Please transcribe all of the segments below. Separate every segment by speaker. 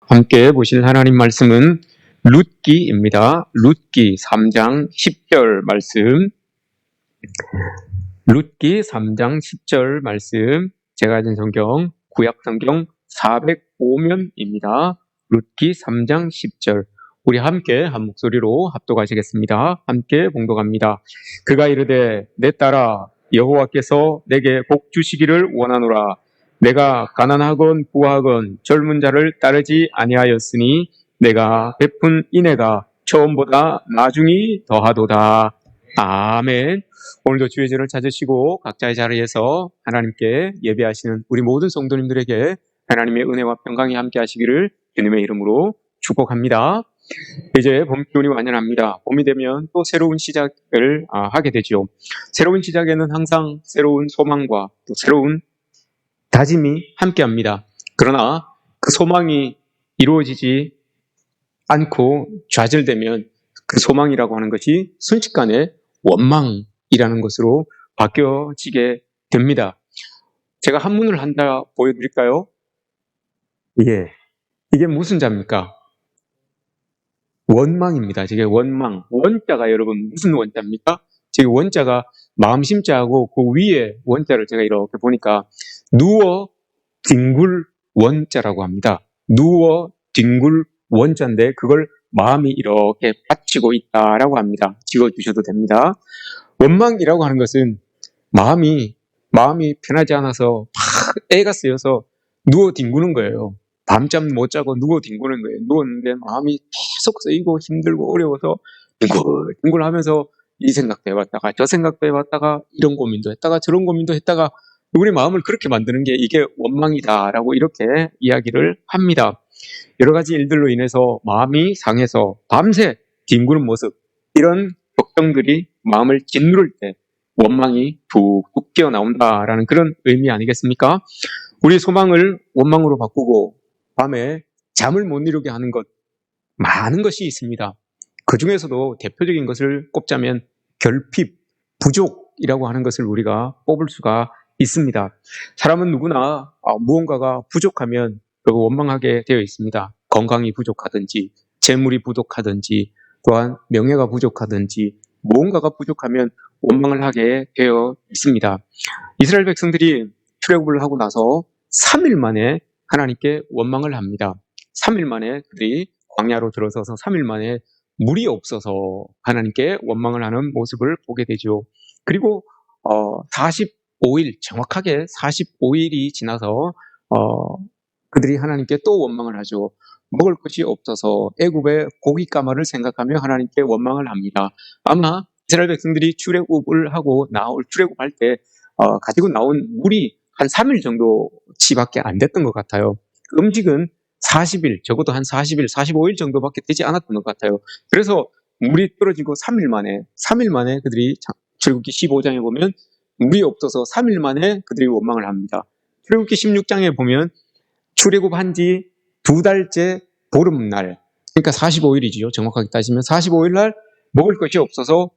Speaker 1: 함께 보실 하나님 말씀은 룻기입니다. 룻기 3장 10절 말씀. 룻기 3장 10절 말씀. 제가 가진 성경 구약 성경 405면입니다. 룻기 3장 10절. 우리 함께 한 목소리로 합독하시겠습니다. 함께 봉독합니다. 그가 이르되 내 딸아 여호와께서 내게 복 주시기를 원하노라. 내가 가난하건 부하건 젊은 자를 따르지 아니하였으니 내가 베푼 인애가 처음보다 나중이 더하도다. 아멘. 오늘도 주의 전을 찾으시고 각자의 자리에서 하나님께 예배하시는 우리 모든 성도님들에게 하나님의 은혜와 평강이 함께 하시기를 주님의 이름으로 축복합니다. 이제 봄 기운이 완연합니다. 봄이 되면 또 새로운 시작을 하게 되죠. 새로운 시작에는 항상 새로운 소망과 또 새로운 다짐이 함께합니다. 그러나 그 소망이 이루어지지 않고 좌절되면 그 소망이라고 하는 것이 순식간에 원망이라는 것으로 바뀌어지게 됩니다. 제가 한문을 한자 보여드릴까요? 예, 이게 무슨 자입니까? 원망입니다. 이게 원망. 원자가 여러분 무슨 원자입니까? 지금 원자가 마음심자하고 그 위에 원자를 제가 이렇게 보니까 누워 뒹굴 원자라고 합니다. 누워 뒹굴 원자인데 그걸 마음이 이렇게 받치고 있다라고 합니다. 지워주셔도 됩니다. 원망이라고 하는 것은 마음이 편하지 않아서 막 애가 쓰여서 누워 뒹구는 거예요. 밤잠 못 자고 누워 뒹구는 거예요. 누웠는데 마음이 계속 쓰이고 힘들고 어려워서 뒹굴 하면서 이 생각도 해봤다가 저 생각도 해봤다가 이런 고민도 했다가 저런 고민도 했다가 우리 마음을 그렇게 만드는 게 이게 원망이다라고 이렇게 이야기를 합니다. 여러 가지 일들로 인해서 마음이 상해서 밤새 뒹구는 모습, 이런 걱정들이 마음을 짓누를 때 원망이 툭툭 튀어나온다라는 그런 의미 아니겠습니까? 우리 소망을 원망으로 바꾸고 밤에 잠을 못 이루게 하는 것, 많은 것이 있습니다. 그 중에서도 대표적인 것을 꼽자면 결핍, 부족이라고 하는 것을 우리가 뽑을 수가 있습니다. 사람은 누구나 무언가가 부족하면 원망하게 되어 있습니다. 건강이 부족하든지 재물이 부족하든지 또한 명예가 부족하든지 무언가가 부족하면 원망을 하게 되어 있습니다. 이스라엘 백성들이 출애굽을 하고 나서 3일 만에 하나님께 원망을 합니다. 3일 만에 그들이 광야로 들어서서 3일 만에 물이 없어서 하나님께 원망을 하는 모습을 보게 되죠. 그리고 45일, 정확하게 45일이 지나서 그들이 하나님께 또 원망을 하죠. 먹을 것이 없어서 애굽의 고깃가마를 생각하며 하나님께 원망을 합니다. 아마 이스라엘 백성들이 출애굽을 하고 출애굽할 때 가지고 나온 물이 한 3일 정도치밖에 안 됐던 것 같아요. 음식은 40일, 적어도 한 40일, 45일 정도밖에 되지 않았던 것 같아요. 그래서 물이 떨어지고 3일 만에 그들이 출애굽기 15장에 보면 물이 없어서 3일 만에 그들이 원망을 합니다. 출애굽기 16장에 보면 출애굽한 지 2달째 보름날, 그러니까 45일이지요. 정확하게 따지면 45일 날 먹을 것이 없어서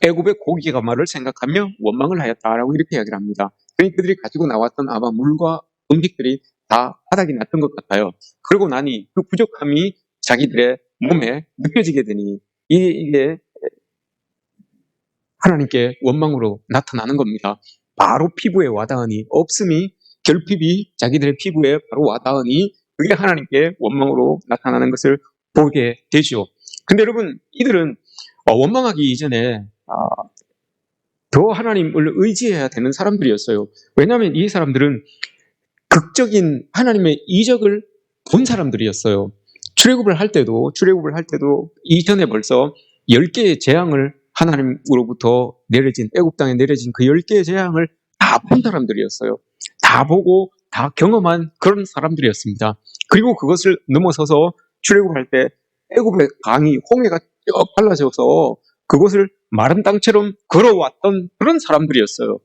Speaker 1: 애굽의 고기가마를 생각하며 원망을 하였다라고 이렇게 이야기를 합니다. 그러니까 그들이 가지고 나왔던 아마 물과 음식들이 다 바닥이 났던 것 같아요. 그러고 나니 그 부족함이 자기들의 몸에 느껴지게 되니 이게 하나님께 원망으로 나타나는 겁니다. 바로 피부에 와닿으니, 없음이, 결핍이 자기들의 피부에 바로 와닿으니 그게 하나님께 원망으로 나타나는 것을 보게 되죠. 근데 여러분, 이들은 원망하기 이전에 더 하나님을 의지해야 되는 사람들이었어요. 왜냐하면 이 사람들은 극적인 하나님의 이적을 본 사람들이었어요. 출애굽을 할 때도 이전에 벌써 10개의 재앙을 하나님으로부터 내려진, 애굽 땅에 내려진 그 10개의 재앙을 다 본 사람들이었어요. 다 보고 다 경험한 그런 사람들이었습니다. 그리고 그것을 넘어서서 출애굽할 때 애굽의 강이 홍해가 쭉 갈라져서 그곳을 마른 땅처럼 걸어왔던 그런 사람들이었어요.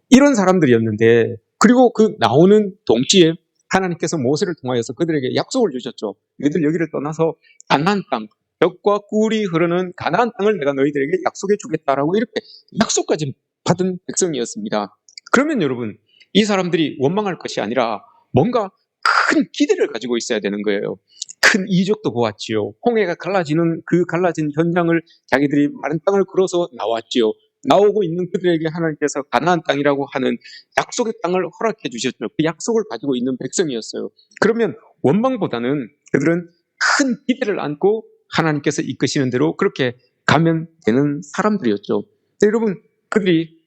Speaker 1: 이런 사람들이었는데, 그리고 그 나오는 동지에 하나님께서 모세를 통하여서 그들에게 약속을 주셨죠. 너희들 여기를 떠나서 가나안 땅, 젖과 꿀이 흐르는 가나안 땅을 내가 너희들에게 약속해 주겠다라고 이렇게 약속까지 받은 백성이었습니다. 그러면 여러분, 이 사람들이 원망할 것이 아니라 뭔가 큰 기대를 가지고 있어야 되는 거예요. 큰 큰 이적도 보았지요. 홍해가 갈라지는 그 갈라진 현장을 자기들이 마른 땅을 걸어서 나왔지요. 나오고 있는 그들에게 하나님께서 가나안 땅이라고 하는 약속의 땅을 허락해 주셨죠. 그 약속을 가지고 있는 백성이었어요. 그러면 원망보다는 그들은 큰 기대를 안고 하나님께서 이끄시는 대로 그렇게 가면 되는 사람들이었죠. 여러분, 그들이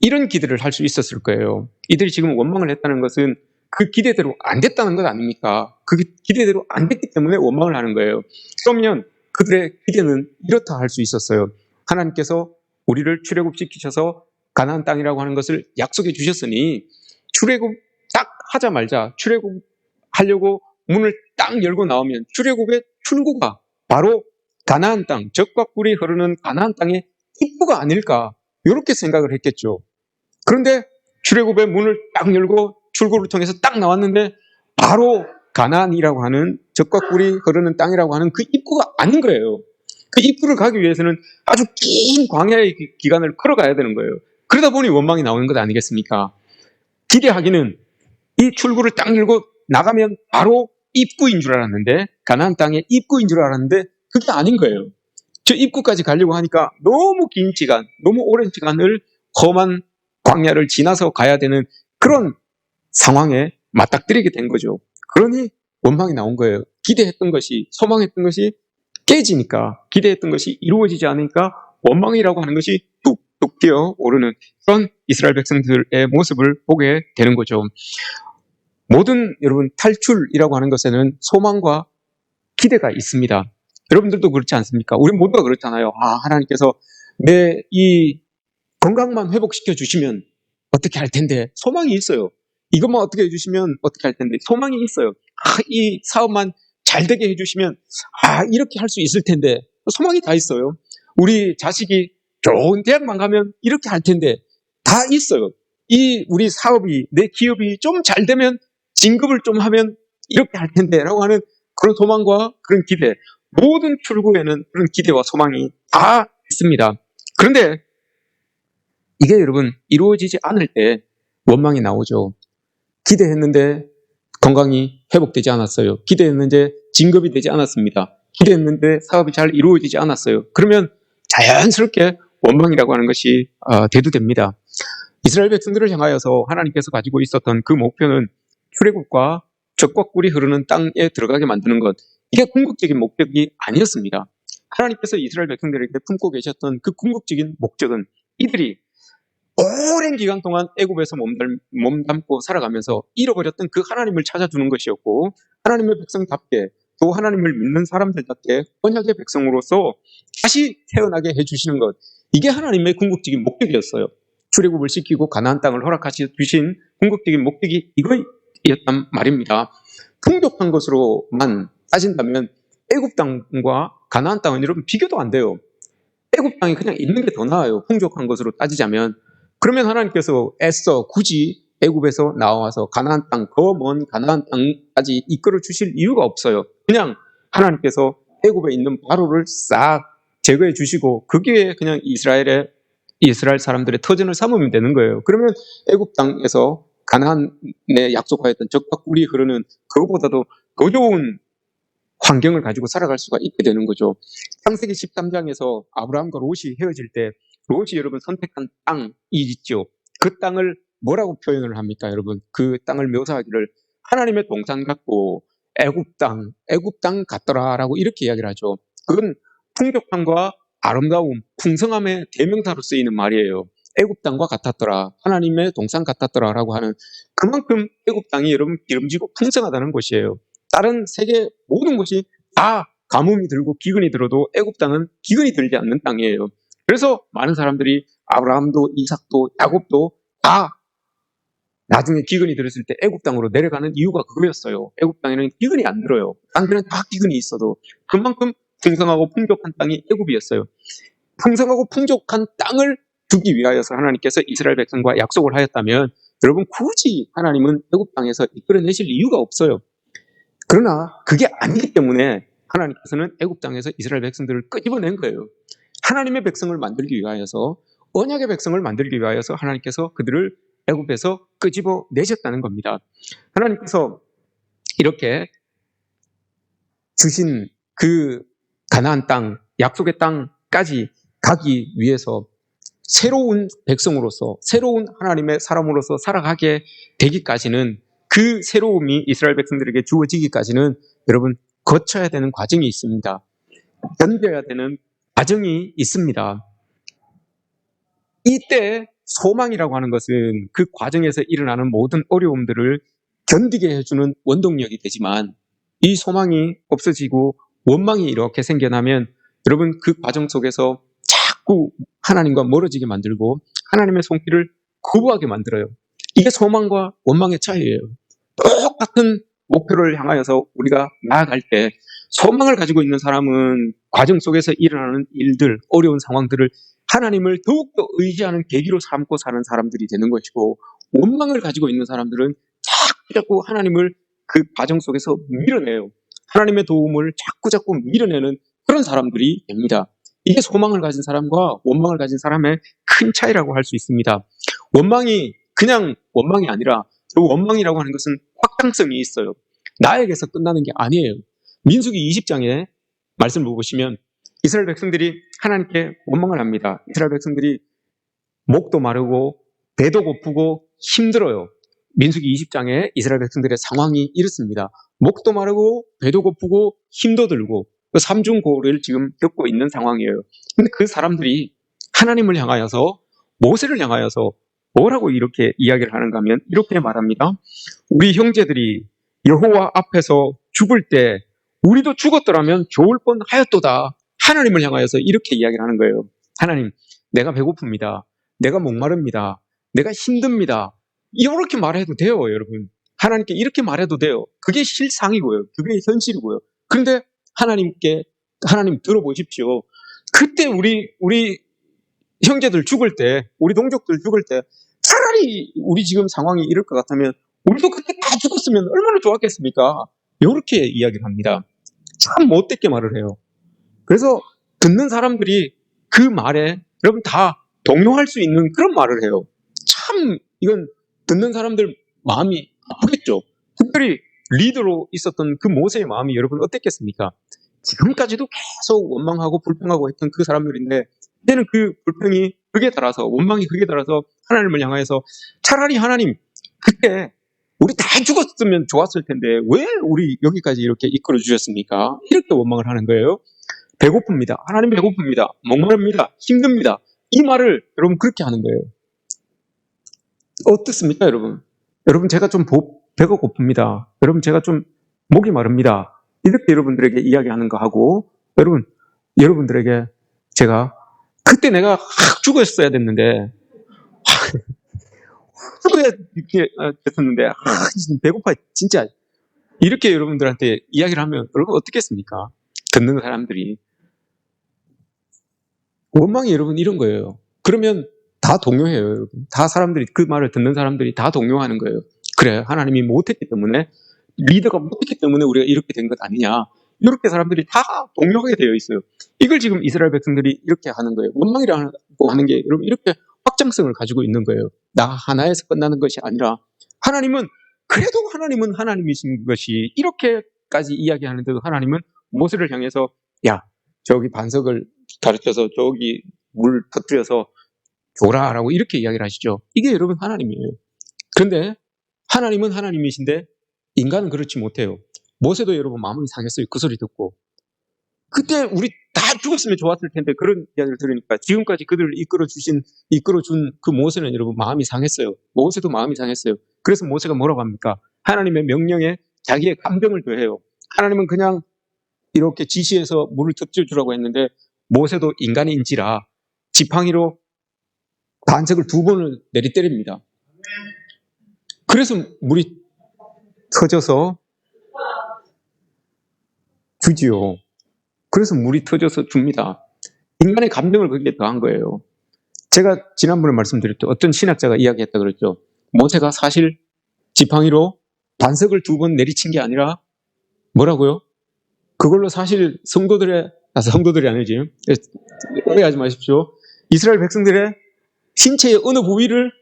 Speaker 1: 이런 기대를 할 수 있었을 거예요. 이들이 지금 원망을 했다는 것은 그 기대대로 안 됐다는 것 아닙니까? 그 기대대로 안 됐기 때문에 원망을 하는 거예요. 그러면 그들의 기대는 이렇다 할 수 있었어요. 하나님께서 우리를 출애굽시키셔서 가나안 땅이라고 하는 것을 약속해 주셨으니 출애굽 딱 하자마자 출애굽하려고 문을 딱 열고 나오면 출애굽의 출구가 바로 가나안 땅, 젖과 꿀이 흐르는 가나안 땅의 입구가 아닐까, 이렇게 생각을 했겠죠. 그런데 출애굽의 문을 딱 열고 출구를 통해서 딱 나왔는데 바로 가나안이라고 하는 젖과 꿀이 흐르는 땅이라고 하는 그 입구가 아닌 거예요. 그 입구를 가기 위해서는 아주 긴 광야의 기간을 걸어가야 되는 거예요. 그러다 보니 원망이 나오는 것 아니겠습니까? 기대하기는 이 출구를 딱 열고 나가면 바로 입구인 줄 알았는데, 가나안 땅의 입구인 줄 알았는데 그게 아닌 거예요. 저 입구까지 가려고 하니까 너무 긴 시간, 너무 오랜 시간을 험한 광야를 지나서 가야 되는 그런 상황에 맞닥뜨리게 된 거죠. 그러니 원망이 나온 거예요. 기대했던 것이, 소망했던 것이 깨지니까, 기대했던 것이 이루어지지 않으니까 원망이라고 하는 것이 뚝뚝 뛰어오르는 그런 이스라엘 백성들의 모습을 보게 되는 거죠. 모든 여러분 탈출이라고 하는 것에는 소망과 기대가 있습니다. 여러분들도 그렇지 않습니까? 우리 모두가 그렇잖아요. 하나님께서 내 이 건강만 회복시켜 주시면 어떻게 할 텐데, 소망이 있어요. 이것만 어떻게 해주시면 어떻게 할 텐데, 소망이 있어요. 이 사업만 잘 되게 해주시면 이렇게 할 수 있을 텐데, 소망이 다 있어요. 우리 자식이 좋은 대학만 가면 이렇게 할 텐데, 다 있어요. 우리 사업이, 내 기업이 좀 잘 되면, 진급을 좀 하면 이렇게 할 텐데 라고 하는 그런 소망과 그런 기대, 모든 출구에는 그런 기대와 소망이 다 있습니다. 그런데 이게 여러분 이루어지지 않을 때 원망이 나오죠. 기대했는데 건강이 회복되지 않았어요. 기대했는데 진급이 되지 않았습니다. 기대했는데 사업이 잘 이루어지지 않았어요. 그러면 자연스럽게 원망이라고 하는 것이 대두됩니다. 이스라엘 백성들을 향하여서 하나님께서 가지고 있었던 그 목표는 출애굽과 젖과 꿀이 흐르는 땅에 들어가게 만드는 것, 이게 궁극적인 목적이 아니었습니다. 하나님께서 이스라엘 백성들에게 품고 계셨던 그 궁극적인 목적은 이들이 오랜 기간 동안 애굽에서 몸담고 살아가면서 잃어버렸던 그 하나님을 찾아주는 것이었고, 하나님의 백성답게, 또 하나님을 믿는 사람들답게 언약의 백성으로서 다시 태어나게 해주시는 것, 이게 하나님의 궁극적인 목적이었어요. 출애굽을 시키고 가나안 땅을 허락하시 주신 궁극적인 목적이 이거였단 말입니다. 풍족한 것으로만 따진다면 애굽 땅과 가나안 땅은 여러분 비교도 안 돼요. 애굽 땅이 그냥 있는 게 더 나아요. 풍족한 것으로 따지자면. 그러면 하나님께서 애써 굳이 애굽에서 나와서 가나안 땅, 더 먼 가나안 땅까지 이끌어 주실 이유가 없어요. 그냥 하나님께서 애굽에 있는 바로를 싹 제거해 주시고 거기에 그냥 이스라엘 사람들의 터전을 삼으면 되는 거예요. 그러면 애굽 땅에서 가나안에 약속하였던 젖과 꿀이 흐르는 그것보다도 더 좋은 환경을 가지고 살아갈 수가 있게 되는 거죠. 창세기 13장에서 아브라함과 롯이 헤어질 때 롯이 여러분 선택한 땅이 있죠. 그 땅을 뭐라고 표현을 합니까, 여러분? 그 땅을 묘사하기를 하나님의 동산 같고 애굽 땅 같더라라고 이렇게 이야기를 하죠. 그건 풍족함과 아름다움, 풍성함의 대명사로 쓰이는 말이에요. 애굽 땅과 같았더라, 하나님의 동산 같았더라라고 하는, 그만큼 애굽 땅이 여러분 기름지고 풍성하다는 것이에요. 다른 세계 모든 것이 다 가뭄이 들고 기근이 들어도 애굽 땅은 기근이 들지 않는 땅이에요. 그래서 많은 사람들이 아브라함도 이삭도 야곱도 다 나중에 기근이 들었을 때 애굽 땅으로 내려가는 이유가 그거였어요. 애굽 땅에는 기근이 안 들어요. 딴 데는 다 기근이 있어도 그만큼 풍성하고 풍족한 땅이 애굽이었어요. 풍성하고 풍족한 땅을 두기 위하여서 하나님께서 이스라엘 백성과 약속을 하였다면 여러분 굳이 하나님은 애굽 땅에서 이끌어내실 이유가 없어요. 그러나 그게 아니기 때문에 하나님께서는 애굽 땅에서 이스라엘 백성들을 끄집어낸 거예요. 하나님의 백성을 만들기 위하여서, 언약의 백성을 만들기 위하여서 하나님께서 그들을 애굽에서 끄집어내셨다는 겁니다. 하나님께서 이렇게 주신 그 가나안 땅, 약속의 땅까지 가기 위해서 새로운 백성으로서, 새로운 하나님의 사람으로서 살아가게 되기까지는, 그 새로움이 이스라엘 백성들에게 주어지기까지는 여러분 거쳐야 되는 과정이 있습니다. 견뎌야 되는 과정이 있습니다. 이때 소망이라고 하는 것은 그 과정에서 일어나는 모든 어려움들을 견디게 해주는 원동력이 되지만, 이 소망이 없어지고 원망이 이렇게 생겨나면 여러분 그 과정 속에서 자꾸 하나님과 멀어지게 만들고 하나님의 손길을 거부하게 만들어요. 이게 소망과 원망의 차이예요. 똑같은 목표를 향하여서 우리가 나아갈 때 소망을 가지고 있는 사람은 과정 속에서 일어나는 일들, 어려운 상황들을 하나님을 더욱더 의지하는 계기로 삼고 사는 사람들이 되는 것이고, 원망을 가지고 있는 사람들은 자꾸 하나님을 그 과정 속에서 밀어내요. 하나님의 도움을 자꾸 밀어내는 그런 사람들이 됩니다. 이게 소망을 가진 사람과 원망을 가진 사람의 큰 차이라고 할 수 있습니다. 원망이 그냥 원망이 아니라, 그 원망이라고 하는 것은 확장성이 있어요. 나에게서 끝나는 게 아니에요. 민수기 20장에 말씀을 보시면 이스라엘 백성들이 하나님께 원망을 합니다. 이스라엘 백성들이 목도 마르고 배도 고프고 힘들어요. 민수기 20장에 이스라엘 백성들의 상황이 이렇습니다. 목도 마르고 배도 고프고 힘도 들고 삼중고를 지금 겪고 있는 상황이에요. 근데 그 사람들이 하나님을 향하여서, 모세를 향하여서 뭐라고 이렇게 이야기를 하는가 하면 이렇게 말합니다. 우리 형제들이 여호와 앞에서 죽을 때 우리도 죽었더라면 좋을 뻔하였도다. 하나님을 향하여서 이렇게 이야기를 하는 거예요. 하나님, 내가 배고픕니다. 내가 목마릅니다. 내가 힘듭니다. 이렇게 말해도 돼요, 여러분. 하나님께 이렇게 말해도 돼요. 그게 실상이고요. 그게 현실이고요. 그런데 하나님 들어보십시오. 그때 우리 형제들 죽을 때, 우리 동족들 죽을 때 차라리 우리 지금 상황이 이럴 것 같으면 우리도 그때 다 죽었으면 얼마나 좋았겠습니까? 이렇게 이야기를 합니다. 참 못되게 말을 해요. 그래서 듣는 사람들이 그 말에 여러분 다 동요할 수 있는 그런 말을 해요. 참 이건 듣는 사람들 마음이 아프겠죠. 특별히 리더로 있었던 그 모세의 마음이 여러분 어땠겠습니까? 지금까지도 계속 원망하고 불평하고 했던 그 사람들인데, 이제는 그 불평이 극에 달아서, 원망이 극에 달아서 하나님을 향해서 차라리 하나님, 그때 우리 다 죽었으면 좋았을 텐데 왜 우리 여기까지 이렇게 이끌어 주셨습니까? 이렇게 원망을 하는 거예요. 배고픕니다. 하나님 배고픕니다. 목마릅니다. 힘듭니다. 이 말을 여러분 그렇게 하는 거예요. 어떻습니까, 여러분? 여러분, 제가 좀 배가 고픕니다. 여러분, 제가 좀 목이 마릅니다. 이렇게 여러분들에게 이야기하는 거 하고, 여러분들에게 제가 그때 내가 확 죽었어야 됐는데, 죽어야 이렇게 됐었는데, 배고파, 진짜. 이렇게 여러분들한테 이야기를 하면 여러분 어떻겠습니까? 듣는 사람들이. 원망이 여러분 이런 거예요. 그러면 다 동요해요, 여러분. 다 사람들이, 그 말을 듣는 사람들이 다 동요하는 거예요. 그래, 하나님이 못했기 때문에, 리더가 못했기 때문에 우리가 이렇게 된 것 아니냐. 이렇게 사람들이 다 동요하게 되어 있어요. 이걸 지금 이스라엘 백성들이 이렇게 하는 거예요. 원망이라고 하는 게 여러분 이렇게 확장성을 가지고 있는 거예요. 나 하나에서 끝나는 것이 아니라, 그래도 하나님은 하나님이신 것이, 이렇게까지 이야기하는데도 하나님은 모세를 향해서, 야, 저기 반석을 가르쳐서 저기 물 터뜨려서 줘라라고 이렇게 이야기를 하시죠. 이게 여러분 하나님이에요. 그런데 하나님은 하나님이신데 인간은 그렇지 못해요. 모세도 여러분 마음이 상했어요. 그 소리 듣고. 그때 우리 다 죽었으면 좋았을 텐데, 그런 이야기를 들으니까 지금까지 그들을 이끌어준 그 모세는 여러분 마음이 상했어요. 모세도 마음이 상했어요. 그래서 모세가 뭐라고 합니까? 하나님의 명령에 자기의 감정을 더해요. 하나님은 그냥 이렇게 지시해서 물을 터뜨려 주라고 했는데, 모세도 인간인지라 지팡이로 반석을 2번을 내리때립니다. 그래서 물이 터져서 주지요. 그래서 물이 터져서 줍니다. 인간의 감정을 거기에 더한 거예요. 제가 지난번에 말씀드렸죠. 어떤 신학자가 이야기했다 그랬죠. 모세가 사실 지팡이로 반석을 2번 내리친 게 아니라 뭐라고요? 그걸로 사실 성도들이 아니지. 오해하지 마십시오. 이스라엘 백성들의 신체의 어느 부위를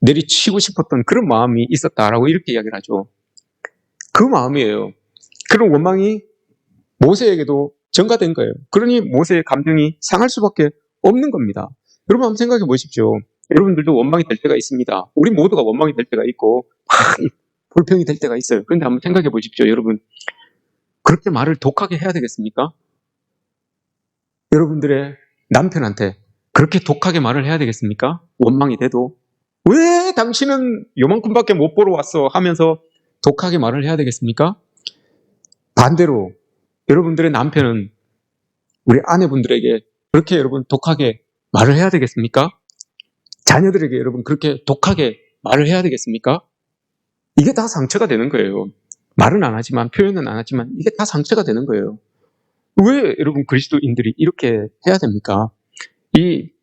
Speaker 1: 내리치고 싶었던 그런 마음이 있었다라고 이렇게 이야기를 하죠. 그 마음이에요. 그런 원망이 모세에게도 전가된 거예요. 그러니 모세의 감정이 상할 수밖에 없는 겁니다. 여러분 한번 생각해 보십시오. 여러분들도 원망이 될 때가 있습니다. 우리 모두가 원망이 될 때가 있고 불평이 될 때가 있어요. 그런데 한번 생각해 보십시오. 여러분 그렇게 말을 독하게 해야 되겠습니까? 여러분들의 남편한테 그렇게 독하게 말을 해야 되겠습니까? 원망이 돼도 왜 당신은 요만큼밖에 못 보러 왔어 하면서 독하게 말을 해야 되겠습니까? 반대로 여러분들의 남편은 우리 아내분들에게 그렇게 여러분 독하게 말을 해야 되겠습니까? 자녀들에게 여러분 그렇게 독하게 말을 해야 되겠습니까? 이게 다 상처가 되는 거예요. 말은 안 하지만, 표현은 안 하지만 이게 다 상처가 되는 거예요. 왜 여러분 그리스도인들이 이렇게 해야 됩니까?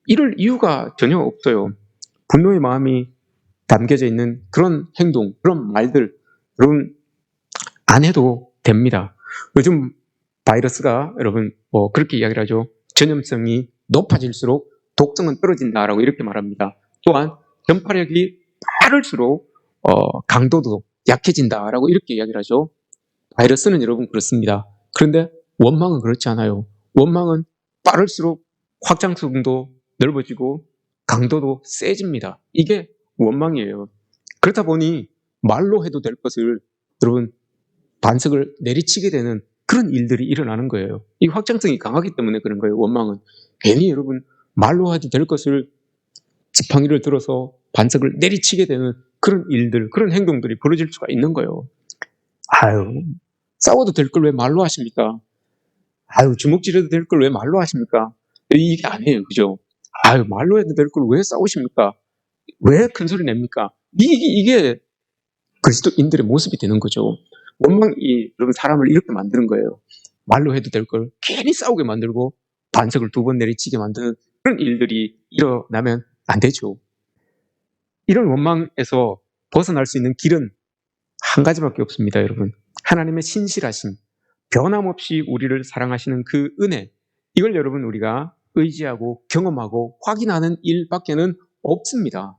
Speaker 1: 이럴 이유가 전혀 없어요. 분노의 마음이 담겨져 있는 그런 행동, 그런 말들 여러분 안 해도 됩니다. 요즘 바이러스가 여러분 그렇게 이야기를 하죠. 전염성이 높아질수록 독성은 떨어진다라고 이렇게 말합니다. 또한 전파력이 빠를수록 강도도 약해진다라고 이렇게 이야기를 하죠. 바이러스는 여러분 그렇습니다. 그런데 원망은 그렇지 않아요. 원망은 빠를수록 확장성도 넓어지고 강도도 세집니다. 이게 원망이에요. 그렇다 보니 말로 해도 될 것을 여러분 반석을 내리치게 되는 그런 일들이 일어나는 거예요. 이 확장성이 강하기 때문에 그런 거예요. 원망은 괜히 여러분 말로 해도 될 것을 지팡이를 들어서 반석을 내리치게 되는 그런 일들, 그런 행동들이 벌어질 수가 있는 거예요. 아유, 싸워도 될 걸 왜 말로 하십니까? 아유, 주먹질해도 될 걸 왜 말로 하십니까? 이게 아니에요, 그죠? 아유, 말로 해도 될 걸 왜 싸우십니까? 왜 큰 소리 냅니까? 이게 그리스도인들의 모습이 되는 거죠. 원망이 여러분 사람을 이렇게 만드는 거예요. 말로 해도 될 걸 괜히 싸우게 만들고 반석을 2번 내리치게 만드는 그런 일들이 일어나면 안 되죠. 이런 원망에서 벗어날 수 있는 길은 한 가지밖에 없습니다, 여러분. 하나님의 신실하심, 변함없이 우리를 사랑하시는 그 은혜, 이걸 여러분 우리가 의지하고 경험하고 확인하는 일밖에는 없습니다.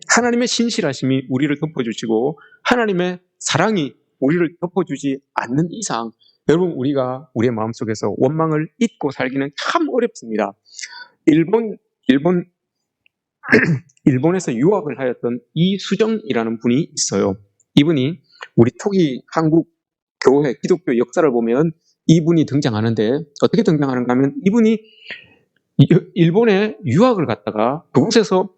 Speaker 1: 하나님의 신실하심이 우리를 덮어주시고 하나님의 사랑이 우리를 덮어주지 않는 이상 여러분 우리가 우리의 마음속에서 원망을 잊고 살기는 참 어렵습니다. 일본에서 유학을 하였던 이수정이라는 분이 있어요. 이분이 우리 토기 한국 교회 기독교 역사를 보면 이분이 등장하는데 어떻게 등장하는가 하면 이분이 일본에 유학을 갔다가 그곳에서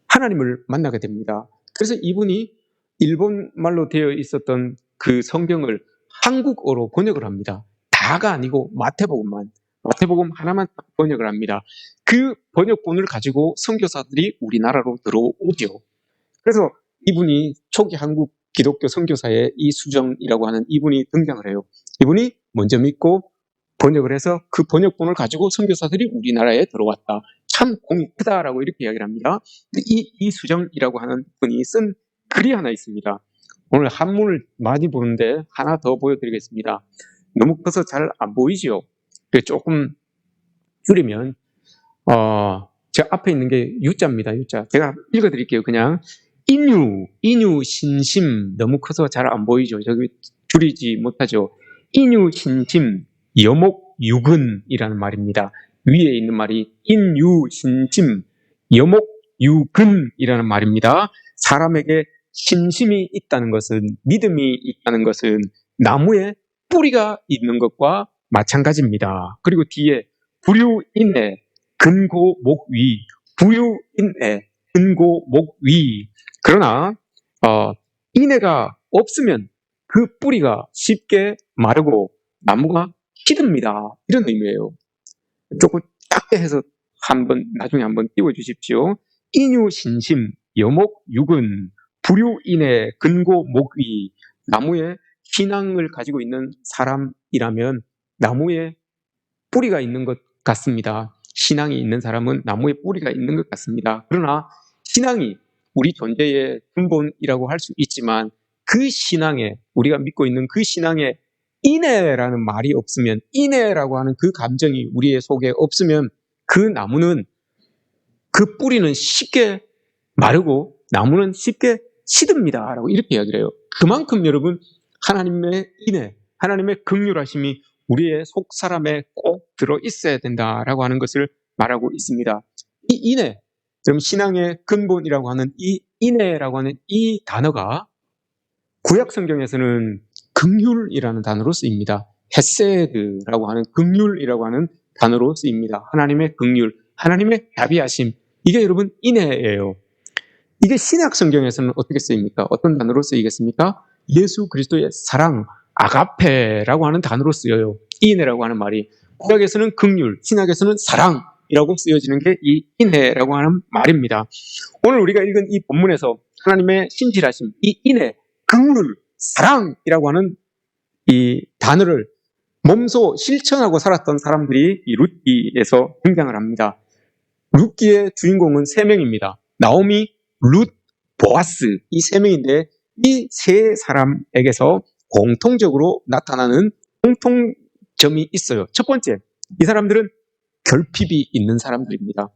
Speaker 1: 하나님을 만나게 됩니다. 그래서 이분이 일본 말로 되어 있었던 그 성경을 한국어로 번역을 합니다. 다가 아니고 마태복음 하나만 번역을 합니다. 그 번역본을 가지고 선교사들이 우리나라로 들어오죠. 그래서 이분이 초기 한국 기독교 선교사의 이수정이라고 하는 이분이 등장을 해요. 이분이 먼저 믿고 번역을 해서 그 번역본을 가지고 선교사들이 우리나라에 들어왔다. 참 공이 크다라고 이렇게 이야기를 합니다. 이수정이라고 하는 분이 쓴 글이 하나 있습니다. 오늘 한문을 많이 보는데 하나 더 보여드리겠습니다. 너무 커서 잘 안 보이죠? 조금 줄이면 제 앞에 있는 게 유자입니다. 유자. 제가 읽어드릴게요. 그냥 인유 신심. 너무 커서 잘 안 보이죠? 저기 줄이지 못하죠. 인유 신심 여목 유근이라는 말입니다. 위에 있는 말이 인유 신심 여목 유근이라는 말입니다. 사람에게 신심이 있다는 것은, 믿음이 있다는 것은 나무에 뿌리가 있는 것과 마찬가지입니다. 그리고 뒤에 부류인내 근고목위, 부류인내 근고목위. 그러나 인내가 없으면 그 뿌리가 쉽게 마르고 나무가 시듭니다. 이런 의미예요. 조금 작게 해서 나중에 한번 띄워주십시오. 인유신심 여목육은 부류인의 근고목위. 나무에 신앙을 가지고 있는 사람이라면 나무에 뿌리가 있는 것 같습니다. 신앙이 있는 사람은 나무에 뿌리가 있는 것 같습니다. 그러나 신앙이 우리 존재의 근본이라고 할 수 있지만 그 신앙에, 우리가 믿고 있는 그 신앙에 인애라는 말이 없으면, 인애라고 하는 그 감정이 우리의 속에 없으면 그 나무는, 그 뿌리는 쉽게 마르고 나무는 쉽게 시듭니다 라고 이렇게 이야기를 해요. 그만큼 여러분 하나님의 인애, 하나님의 긍휼하심이 우리의 속 사람에 꼭 들어 있어야 된다라고 하는 것을 말하고 있습니다. 이 인애, 그럼 신앙의 근본이라고 하는 이 인애라고 하는 이 단어가 구약 성경에서는 긍휼이라는 단어로 쓰입니다. 헤세드라고 하는 긍휼이라고 하는 단어로 쓰입니다. 하나님의 긍휼, 하나님의 자비하심, 이게 여러분 인애예요. 이게 신약 성경에서는 어떻게 쓰입니까? 어떤 단어로 쓰이겠습니까? 예수 그리스도의 사랑, 아가페라고 하는 단어로 쓰여요. 인애라고 하는 말이 구약에서는 긍휼, 신약에서는 사랑이라고 쓰여지는 게 이 인애라고 하는 말입니다. 오늘 우리가 읽은 이 본문에서 하나님의 신실하심, 이 인애, 긍휼, 사랑이라고 하는 이 단어를 몸소 실천하고 살았던 사람들이 이 룻기에서 등장을 합니다. 룻기의 주인공은 3명입니다. 나오미, 룻, 보아스, 이 3명인데 이 3사람에게서 공통적으로 나타나는 공통점이 있어요. 첫 번째, 이 사람들은 결핍이 있는 사람들입니다.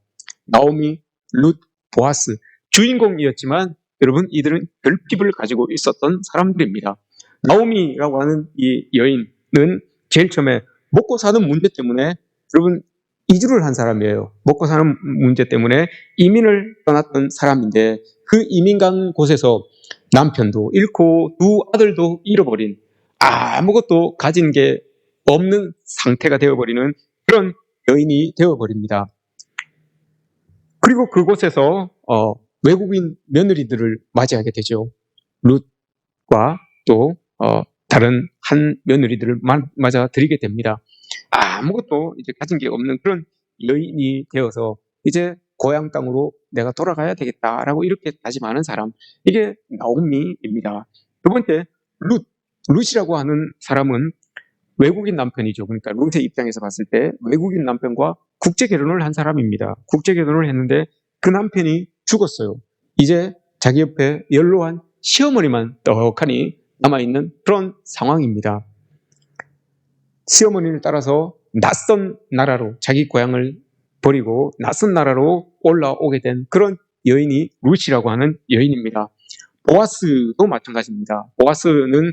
Speaker 1: 나오미, 룻, 보아스, 주인공이었지만 여러분 이들은 결핍을 가지고 있었던 사람들입니다. 나오미라고 하는 이 여인은 제일 처음에 먹고 사는 문제 때문에 여러분 이주를 한 사람이에요. 먹고 사는 문제 때문에 이민을 떠났던 사람인데 그 이민 간 곳에서 남편도 잃고 두 아들도 잃어버린 아무것도 가진 게 없는 상태가 되어버리는 그런 여인이 되어버립니다. 그리고 그곳에서 외국인 며느리들을 맞이하게 되죠. 룻과 또 다른 한 며느리들을 맞아 드리게 됩니다. 아무것도 이제 가진 게 없는 그런 여인이 되어서 이제 고향 땅으로 내가 돌아가야 되겠다라고 이렇게 다짐하는 사람, 이게 나오미입니다. 두 번째, 룻이라고 하는 사람은 외국인 남편이죠. 그러니까 룻의 입장에서 봤을 때 외국인 남편과 국제 결혼을 한 사람입니다. 국제 결혼을 했는데 그 남편이 죽었어요. 이제 자기 옆에 연로한 시어머니만 떡하니 남아있는 그런 상황입니다. 시어머니를 따라서 낯선 나라로 자기 고향을 버리고 낯선 나라로 올라오게 된 그런 여인이 룻이라고 하는 여인입니다. 보아스도 마찬가지입니다. 보아스는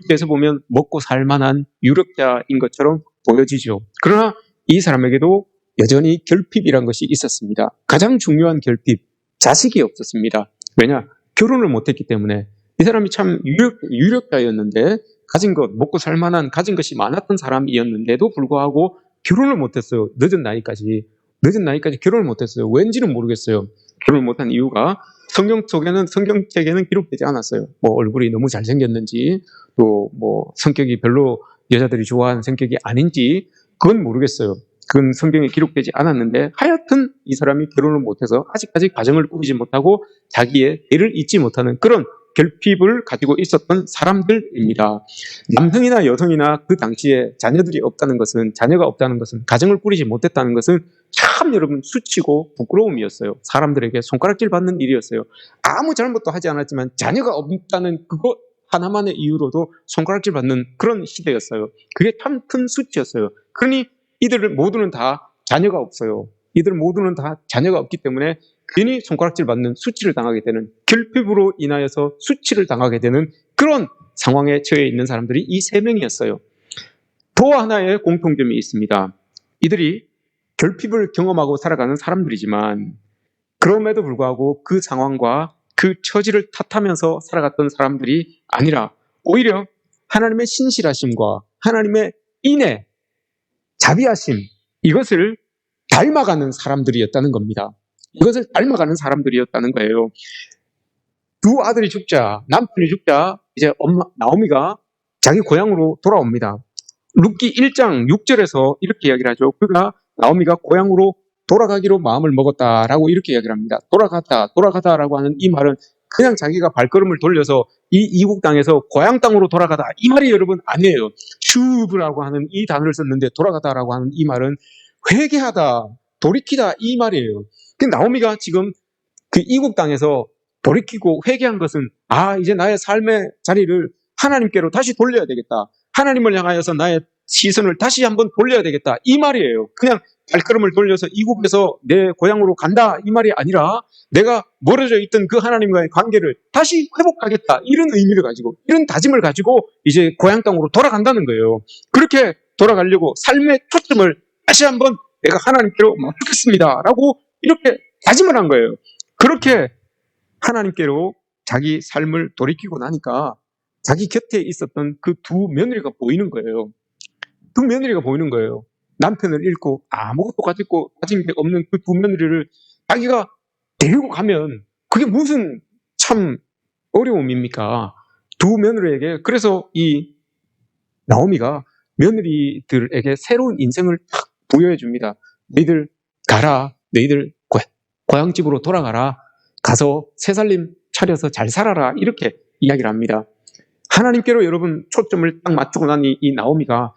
Speaker 1: 룻에서 보면 먹고 살만한 유력자인 것처럼 보여지죠. 그러나 이 사람에게도 여전히 결핍이란 것이 있었습니다. 가장 중요한 결핍, 자식이 없었습니다. 왜냐? 결혼을 못했기 때문에. 이 사람이 참 유력자였는데 가진 것, 먹고 살만한 가진 것이 많았던 사람이었는데도 불구하고 결혼을 못했어요. 늦은 나이까지 결혼을 못했어요. 왠지는 모르겠어요. 결혼을 못한 이유가 성경책에는 기록되지 않았어요. 뭐 얼굴이 너무 잘생겼는지 또 뭐 성격이 별로 여자들이 좋아하는 성격이 아닌지 그건 모르겠어요. 그건 성경에 기록되지 않았는데 하여튼 이 사람이 결혼을 못해서 아직까지 가정을 꾸리지 못하고 자기의 애를 잊지 못하는 그런 결핍을 가지고 있었던 사람들입니다. 남성이나 여성이나 그 당시에 자녀가 없다는 것은 가정을 꾸리지 못했다는 것은 참 여러분 수치고 부끄러움이었어요. 사람들에게 손가락질 받는 일이었어요. 아무 잘못도 하지 않았지만 자녀가 없다는 그거 하나만의 이유로도 손가락질 받는 그런 시대였어요. 그게 참 큰 수치였어요. 그러니 이들 모두는 다 자녀가 없어요. 이들 모두는 다 자녀가 없기 때문에 괜히 손가락질 받는 수치를 당하게 되는, 결핍으로 인하여서 수치를 당하게 되는 그런 상황에 처해 있는 사람들이 이 3명이었어요. 또 하나의 공통점이 있습니다. 이들이 결핍을 경험하고 살아가는 사람들이지만 그럼에도 불구하고 그 상황과 그 처지를 탓하면서 살아갔던 사람들이 아니라 오히려 하나님의 신실하심과 하나님의 인애, 자비하심, 이것을 닮아가는 사람들이었다는 겁니다. 이것을 닮아가는 사람들이었다는 거예요. 두 아들이 죽자, 남편이 죽자 이제 나오미가 자기 고향으로 돌아옵니다. 룻기 1장 6절에서 이렇게 이야기를 하죠. 그가 나오미가 고향으로 돌아가기로 마음을 먹었다라고 이렇게 이야기를 합니다. 돌아가다라고 하는 이 말은 그냥 자기가 발걸음을 돌려서 이 이국 땅에서 고향 땅으로 돌아가다, 이 말이 여러분 아니에요. 슈브라고 하는 이 단어를 썼는데 돌아가다라고 하는 이 말은 회개하다, 돌이키다, 이 말이에요. 근데 나오미가 지금 그 이국 땅에서 돌이키고 회개한 것은 이제 나의 삶의 자리를 하나님께로 다시 돌려야 되겠다. 하나님을 향하여서 나의 시선을 다시 한번 돌려야 되겠다. 이 말이에요. 그냥 발걸음을 돌려서 이국에서 내 고향으로 간다. 이 말이 아니라 내가 멀어져 있던 그 하나님과의 관계를 다시 회복하겠다. 이런 의미를 가지고, 이런 다짐을 가지고 이제 고향 땅으로 돌아간다는 거예요. 그렇게 돌아가려고 삶의 초점을 다시 한번 내가 하나님께로 맞추겠습니다 라고 이렇게 다짐을 한 거예요. 그렇게 하나님께로 자기 삶을 돌이키고 나니까 자기 곁에 있었던 그 두 며느리가 보이는 거예요. 두 며느리가 보이는 거예요. 남편을 잃고 아무것도 가진 게 없는 그 두 며느리를 자기가 데리고 가면 그게 무슨 참 어려움입니까? 두 며느리에게. 그래서 이 나오미가 며느리들에게 새로운 인생을 딱 부여해 줍니다. 너희들 가라. 너희들 고향집으로 돌아가라. 가서 새살림 차려서 잘 살아라. 이렇게 이야기를 합니다. 하나님께로 여러분 초점을 딱 맞추고 난 이 나오미가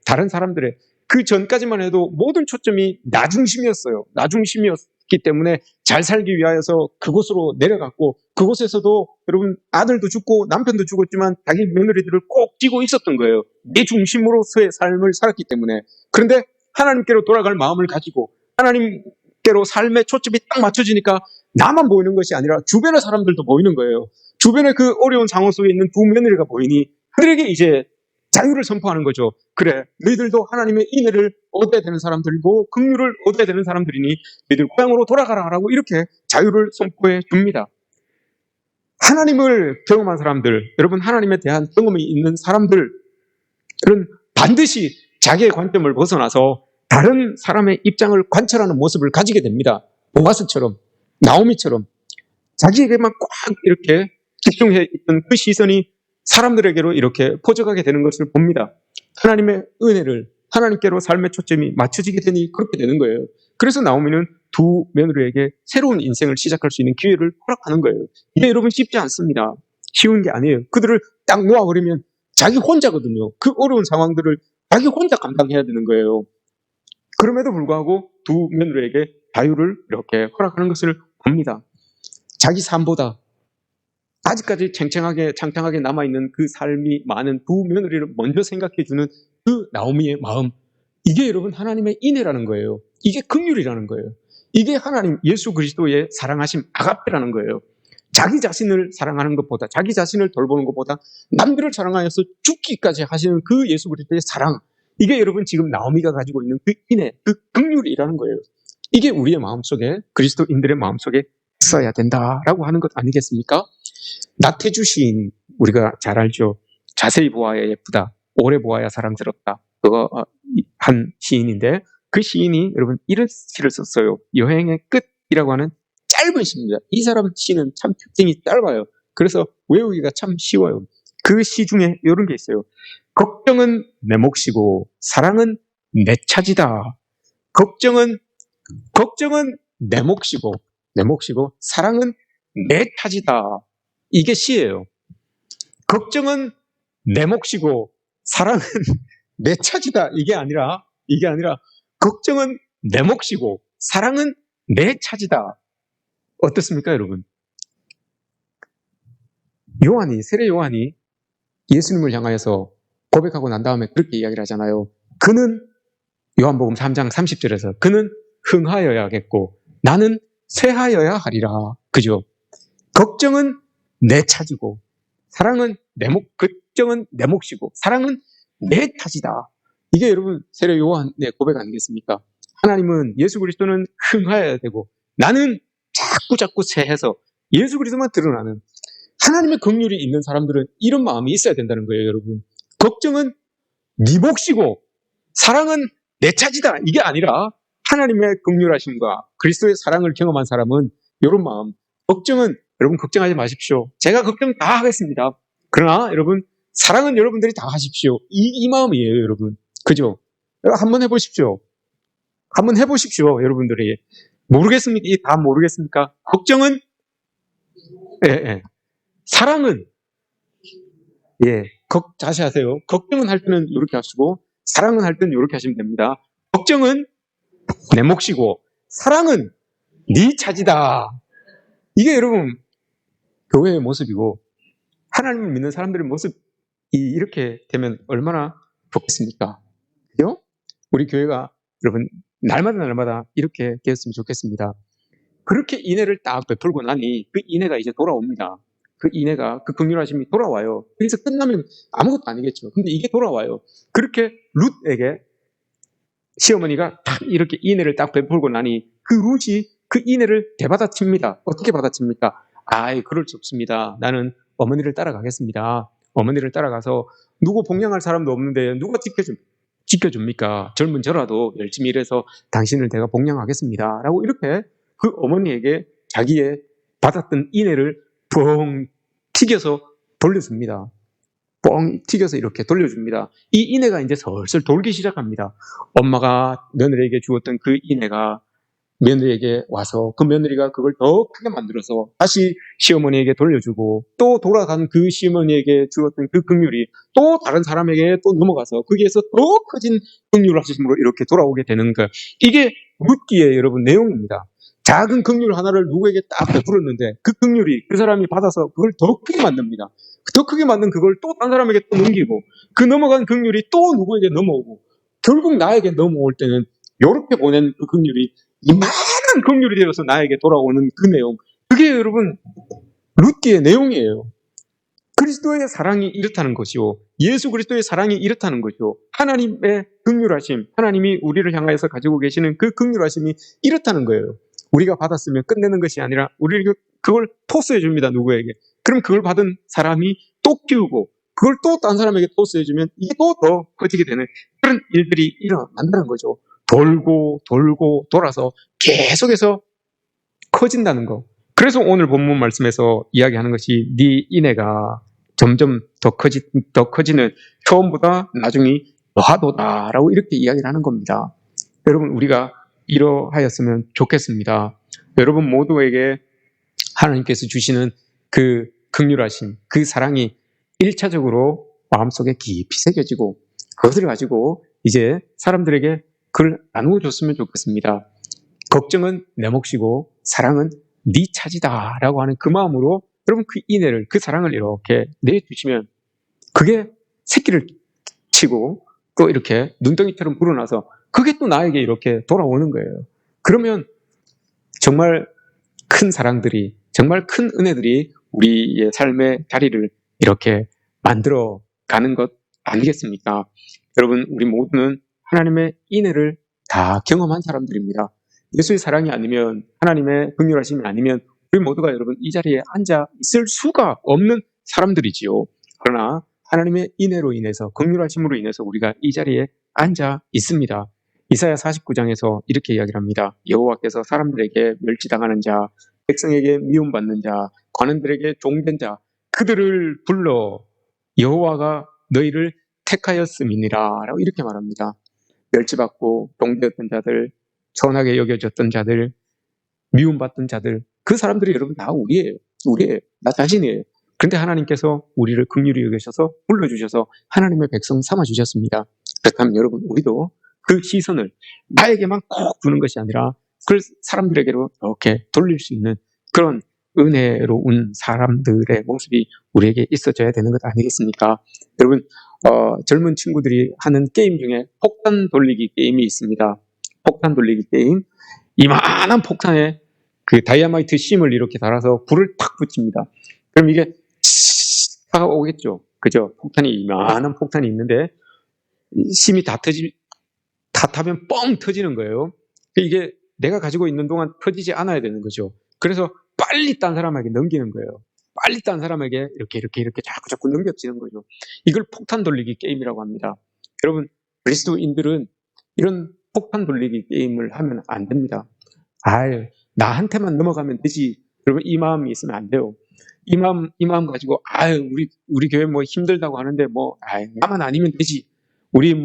Speaker 1: 다른 사람들의 그 전까지만 해도 모든 초점이 나 중심이었어요. 나 중심이었기 때문에 잘 살기 위하여서 그곳으로 내려갔고, 그곳에서도 여러분 아들도 죽고 남편도 죽었지만 자기 며느리들을 꼭 쥐고 있었던 거예요. 내 중심으로서의 삶을 살았기 때문에. 그런데 하나님께로 돌아갈 마음을 가지고 하나님께로 삶의 초점이 딱 맞춰지니까 나만 보이는 것이 아니라 주변의 사람들도 보이는 거예요. 주변에 그 어려운 상황 속에 있는 두 며느리가 보이니 그들에게 이제 자유를 선포하는 거죠. 그래, 너희들도 하나님의 인애를 얻어야 되는 사람들이고 긍휼을 얻어야 되는 사람들이니 너희들 고향으로 돌아가라라고 이렇게 자유를 선포해 줍니다. 하나님을 경험한 사람들, 여러분 하나님에 대한 경험이 있는 사람들은 반드시 자기의 관점을 벗어나서 다른 사람의 입장을 관찰하는 모습을 가지게 됩니다. 보아스처럼, 나오미처럼 자기에게만 꽉 이렇게 집중해 있던 그 시선이 사람들에게로 이렇게 퍼져가게 되는 것을 봅니다. 하나님의 은혜를, 하나님께로 삶의 초점이 맞춰지게 되니 그렇게 되는 거예요. 그래서 나오미는 두 며느리에게 새로운 인생을 시작할 수 있는 기회를 허락하는 거예요. 이게 여러분 쉽지 않습니다. 쉬운 게 아니에요. 그들을 딱 놓아버리면 자기 혼자거든요. 그 어려운 상황들을 자기 혼자 감당해야 되는 거예요. 그럼에도 불구하고 두 며느리에게 자유를 이렇게 허락하는 것을 봅니다. 자기 삶보다 아직까지 창창하게 남아있는 그 삶이 많은 두 며느리를 먼저 생각해주는 그 나오미의 마음, 이게 여러분 하나님의 인애라는 거예요. 이게 긍휼이라는 거예요. 이게 하나님 예수 그리스도의 사랑하심 아가페라는 거예요. 자기 자신을 사랑하는 것보다, 자기 자신을 돌보는 것보다 남들을 사랑하여서 죽기까지 하시는 그 예수 그리스도의 사랑, 이게 여러분 지금 나오미가 가지고 있는 그 인애, 그 긍휼이라는 거예요. 이게 우리의 마음속에, 그리스도인들의 마음속에 있어야 된다라고 하는 것 아니겠습니까? 나태주 시인, 우리가 잘 알죠. 자세히 보아야 예쁘다, 오래 보아야 사랑스럽다, 그거 한 시인인데, 그 시인이 여러분 이런 시를 썼어요. 여행의 끝이라고 하는 짧은 시입니다. 이 사람 시는 참 특징이 짧아요. 그래서 외우기가 참 쉬워요. 그 시 중에 이런 게 있어요. 걱정은 내 몫이고 사랑은 내 차지다. 걱정은 내 몫이고 사랑은 내 차지다. 이게 시예요. 걱정은 내 몫이고 사랑은 내 차지다. 이게 아니라 걱정은 내 몫이고 사랑은 내 차지다. 어떻습니까, 여러분? 세례 요한이 예수님을 향하여서 고백하고 난 다음에 그렇게 이야기를 하잖아요. 그는, 요한복음 3장 30절에서 그는 흥하여야겠고 나는 쇠하여야 하리라. 그죠? 걱정은 내 차지고 걱정은 내 몫이고 사랑은 내 탓이다. 이게 여러분 세례 요한의 고백 아니겠습니까? 하나님은, 예수 그리스도는 흥하여야 되고 나는 자꾸 쇠해서 예수 그리스도만 드러나는, 하나님의 긍휼이 있는 사람들은 이런 마음이 있어야 된다는 거예요, 여러분. 걱정은 네 몫이고 사랑은 내 차지다. 이게 아니라 하나님의 긍휼하심과 그리스도의 사랑을 경험한 사람은 이런 마음, 걱정은 여러분 걱정하지 마십시오. 제가 걱정 다 하겠습니다. 그러나 여러분 사랑은 여러분들이 다 하십시오. 이 마음이에요, 여러분. 그죠? 한번 해보십시오. 여러분들이. 모르겠습니까? 다 모르겠습니까? 걱정은, 사랑은, 다시 하세요. 걱정은 할 때는 이렇게 하시고, 사랑은 할 때는 이렇게 하시면 됩니다. 걱정은 내 몫이고, 사랑은 네 차지다. 이게 여러분, 교회의 모습이고, 하나님을 믿는 사람들의 모습이 이렇게 되면 얼마나 좋겠습니까? 그죠? 우리 교회가 여러분, 날마다 이렇게 되었으면 좋겠습니다. 그렇게 인애를 딱 베풀고 나니 그 인애가 이제 돌아옵니다. 그 인애가, 그 긍휼하심이 돌아와요. 그래서 끝나면 아무것도 아니겠죠. 근데 이게 돌아와요. 그렇게 룻에게 시어머니가 딱 이렇게 인애를 딱 베풀고 나니 그 룻이 그 인애를 되받아칩니다. 어떻게 받아칩니까? 아이, 그럴 수 없습니다. 나는 어머니를 따라가겠습니다. 어머니를 따라가서 누구 복양할 사람도 없는데 누가 지켜줍니까? 젊은 저라도 열심히 일해서 당신을 내가 복양하겠습니다. 라고 이렇게 그 어머니에게 자기의 받았던 인애를 뻥 튀겨서 돌려줍니다. 뻥 튀겨서 이렇게 돌려줍니다. 이 인애가 이제 슬슬 돌기 시작합니다. 엄마가 며느리에게 주었던 그 인애가 며느리에게 와서 그 며느리가 그걸 더 크게 만들어서 다시 시어머니에게 돌려주고 또 돌아간 그 시어머니에게 주었던 그 긍휼이 또 다른 사람에게 또 넘어가서 거기에서 더 커진 긍휼하심으로 이렇게 돌아오게 되는 것. 이게 룻기의 여러분 내용입니다. 작은 긍휼 하나를 누구에게 딱 베풀었는데 그 긍휼이 그 사람이 받아서 그걸 더 크게 만듭니다. 더 크게 만든 그걸 또 다른 사람에게 또 넘기고 그 넘어간 긍휼이 또 누구에게 넘어오고 결국 나에게 넘어올 때는 이렇게 보낸 그 긍휼이 이만한 긍휼이 되어서 나에게 돌아오는 그 내용, 그게 여러분 룻기의 내용이에요. 그리스도의 사랑이 이렇다는 것이요, 예수 그리스도의 사랑이 이렇다는 것이요, 하나님의 긍휼하심, 하나님이 우리를 향하여서 가지고 계시는 그 긍휼하심이 이렇다는 거예요. 우리가 받았으면 끝내는 것이 아니라 우리가 그걸 토스해 줍니다. 누구에게. 그럼 그걸 받은 사람이 또 키우고 그걸 또 다른 사람에게 토스해 주면 이게 또 더 커지게 되는 그런 일들이 일어난다는 거죠. 돌고 돌고 돌아서 계속해서 커진다는 거. 그래서 오늘 본문 말씀에서 이야기하는 것이 네 인애가 점점 더 커지는 처음보다 나중이 더하도다라고 이렇게 이야기를 하는 겁니다. 여러분, 우리가 이러하였으면 좋겠습니다. 여러분 모두에게 하나님께서 주시는 그 긍휼하심, 그 사랑이 1차적으로 마음속에 깊이 새겨지고 그것을 가지고 이제 사람들에게 그걸 나누어 줬으면 좋겠습니다. 걱정은 내 몫이고 사랑은 네 차지다 라고 하는 그 마음으로 여러분 그 인애를, 그 사랑을 이렇게 내주시면 그게 새끼를 치고 또 이렇게 눈덩이처럼 불어나서 그게 또 나에게 이렇게 돌아오는 거예요. 그러면 정말 큰 사랑들이, 정말 큰 은혜들이 우리의 삶의 자리를 이렇게 만들어 가는 것 아니겠습니까? 여러분, 우리 모두는 하나님의 인애를 다 경험한 사람들입니다. 예수의 사랑이 아니면, 하나님의 긍휼하심이 아니면 우리 모두가 여러분 이 자리에 앉아 있을 수가 없는 사람들이지요. 그러나 하나님의 인애로 인해서, 긍휼하심으로 인해서 우리가 이 자리에 앉아 있습니다. 이사야 49장에서 이렇게 이야기를 합니다. 여호와께서 사람들에게 멸시당하는 자, 백성에게 미움받는 자, 관원들에게 종된 자, 그들을 불러 여호와가 너희를 택하였음이니라 라고 이렇게 말합니다. 멸시받고 종되었던 자들, 선하게 여겨졌던 자들, 미움받던 자들, 그 사람들이 여러분 다 우리예요. 나 자신이에요. 그런데 하나님께서 우리를 긍휼히 여기셔서 불러주셔서 하나님의 백성 삼아주셨습니다. 그렇다면 여러분, 우리도 그 시선을 나에게만 꼭 두는 것이 아니라 그걸 사람들에게로 이렇게 돌릴 수 있는 그런 은혜로운 사람들의 모습이 우리에게 있어져야 되는 것 아니겠습니까? 여러분, 젊은 친구들이 하는 게임 중에 폭탄 돌리기 게임이 있습니다. 폭탄 돌리기 게임. 이만한 폭탄에 그 다이아마이트 심을 이렇게 달아서 불을 탁 붙입니다. 그럼 이게 탁 오겠죠. 그죠? 폭탄이 이만한 폭탄이 있는데 심이 다 타면 뻥 터지는 거예요. 이게 내가 가지고 있는 동안 터지지 않아야 되는 거죠. 그래서 빨리 딴 사람에게 넘기는 거예요. 빨리 딴 사람에게 이렇게 자꾸 넘겨지는 거죠. 이걸 폭탄 돌리기 게임이라고 합니다. 여러분, 그리스도인들은 이런 폭탄 돌리기 게임을 하면 안 됩니다. 나한테만 넘어가면 되지. 여러분, 이 마음이 있으면 안 돼요. 이 마음 가지고, 우리 교회 뭐 힘들다고 하는데, 나만 아니면 되지. 우리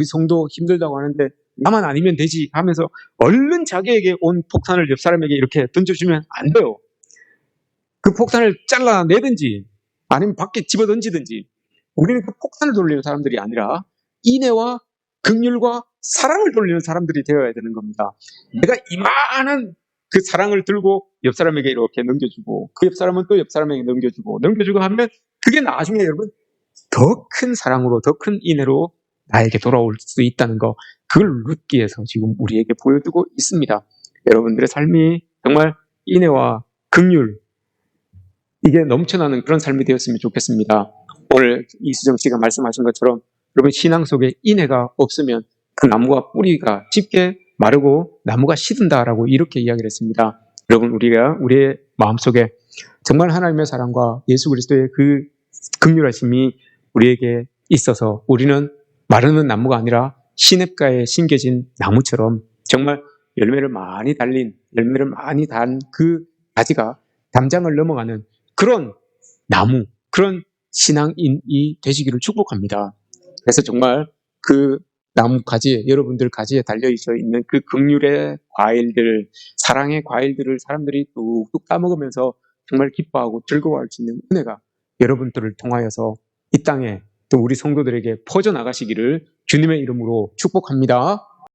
Speaker 1: 성도 힘들다고 하는데, 나만 아니면 되지 하면서 얼른 자기에게 온 폭탄을 옆 사람에게 이렇게 던져주면 안 돼요. 그 폭탄을 잘라내든지, 아니면 밖에 집어 던지든지, 우리는 그 폭탄을 돌리는 사람들이 아니라, 인애와 긍휼과 사랑을 돌리는 사람들이 되어야 되는 겁니다. 내가 이만한 그 사랑을 들고 옆 사람에게 이렇게 넘겨주고 그 옆 사람은 또 옆 사람에게 넘겨주고 하면 그게 나중에 여러분 더 큰 사랑으로, 더 큰 인애로 나에게 돌아올 수 있다는 거, 그걸 룻기에서 지금 우리에게 보여주고 있습니다. 여러분들의 삶이 정말 인애와 긍휼, 이게 넘쳐나는 그런 삶이 되었으면 좋겠습니다. 오늘 이수정 씨가 말씀하신 것처럼 여러분 신앙 속에 인애가 없으면 그 나무가 뿌리가 짙게 마르고 나무가 시든다라고 이렇게 이야기를 했습니다. 여러분 우리가 우리의 마음속에 정말 하나님의 사랑과 예수 그리스도의 그 긍휼하심이 우리에게 있어서 우리는 마르는 나무가 아니라 시냇가에 심겨진 나무처럼 정말 열매를 많이 단 그 가지가 담장을 넘어가는 그런 나무, 그런 신앙인이 되시기를 축복합니다. 그래서 정말 그 나무 가지에, 여러분들 가지에 달려있어 있는 그 긍휼의 과일들, 사랑의 과일들을 사람들이 뚝뚝 따먹으면서 정말 기뻐하고 즐거워할 수 있는 은혜가 여러분들을 통하여서 이 땅에 또 우리 성도들에게 퍼져나가시기를 주님의 이름으로 축복합니다.